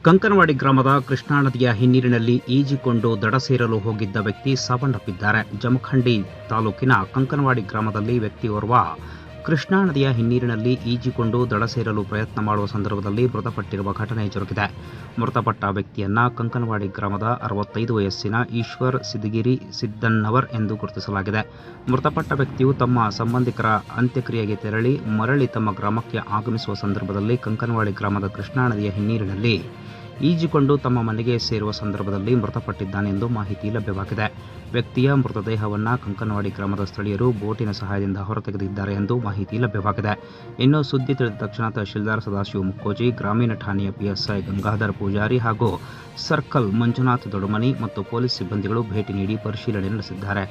ಕಂಕನವಾಡಿ ಗ್ರಾಮದ ಕೃಷ್ಣಾ ನದಿಯ ಹಿನ್ನೀರಿನಲ್ಲಿ ಈಜಿಕೊಂಡು ದಡ ಸೇರಲು ಹೋಗಿದ್ದ ವ್ಯಕ್ತಿ ಸಾವನ್ನಪ್ಪಿದ್ದಾರೆ. ಜಮಖಂಡಿ ತಾಲೂಕಿನ ಕಂಕನವಾಡಿ ಗ್ರಾಮದಲ್ಲಿ ವ್ಯಕ್ತಿಯೋರ್ವ ಕೃಷ್ಣಾ ನದಿಯ ಹಿನ್ನೀರಿನಲ್ಲಿ ಈಜಿಕೊಂಡು ದಡ ಸೇರಲು ಪ್ರಯತ್ನ ಮಾಡುವ ಸಂದರ್ಭದಲ್ಲಿ ಮೃತಪಟ್ಟಿರುವ ಘಟನೆ ಜರುಗಿದೆ. ಮೃತಪಟ್ಟ ವ್ಯಕ್ತಿಯನ್ನ ಕಂಕನವಾಡಿ ಗ್ರಾಮದ 65 ವಯಸ್ಸಿನ ಈಶ್ವರ್ ಸಿದ್ದಿಗಿರಿ ಸಿದ್ದಣ್ಣವರ್ ಎಂದು ಗುರುತಿಸಲಾಗಿದೆ. ಮೃತಪಟ್ಟ ವ್ಯಕ್ತಿಯು ತಮ್ಮ ಸಂಬಂಧಿಕರ ಅಂತ್ಯಕ್ರಿಯೆಗೆ ಮರಳಿ ತಮ್ಮ ಗ್ರಾಮಕ್ಕೆ ಆಗಮಿಸುವ ಸಂದರ್ಭದಲ್ಲಿ ಕಂಕನವಾಡಿ ಗ್ರಾಮದ ಕೃಷ್ಣಾ ನದಿಯ ಹಿನ್ನೀರಿನಲ್ಲಿ ಈಜಿಕೊಂಡು ತಮ್ಮ ಮನೆಗೆ ಸೇರುವ ಸಂದರ್ಭದಲ್ಲಿ ಮೃತಪಟ್ಟಿದ್ದಾನೆಂದು ಮಾಹಿತಿ ಲಭ್ಯವಾಗಿದೆ. ವ್ಯಕ್ತಿಯ ಮೃತದೇಹವನ್ನು ಕಂಕನವಾಡಿ ಗ್ರಾಮದ ಸ್ಥಳೀಯರು ಬೋಟಿನ ಸಹಾಯದಿಂದ ಹೊರತೆಗೆದಿದ್ದಾರೆ ಎಂದು ಮಾಹಿತಿ ಲಭ್ಯವಾಗಿದೆ. ಇನ್ನು ಸುದ್ದಿ ತಿಳಿದ ತಕ್ಷಣ ತಹಶೀಲ್ದಾರ್ ಸದಾಶಿವ ಮುಕ್ಕೋಜಿ, ಗ್ರಾಮೀಣ ಠಾಣೆಯ ಪಿಎಸ್ಐ ಗಂಗಾಧರ್ ಪೂಜಾರಿ ಹಾಗೂ ಸರ್ಕಲ್ ಮಂಜುನಾಥ್ ದೊಡಮನಿ ಮತ್ತು ಪೊಲೀಸ್ ಸಿಬ್ಬಂದಿಗಳು ಭೇಟಿ ನೀಡಿ ಪರಿಶೀಲನೆ ನಡೆಸಿದ್ದಾರೆ.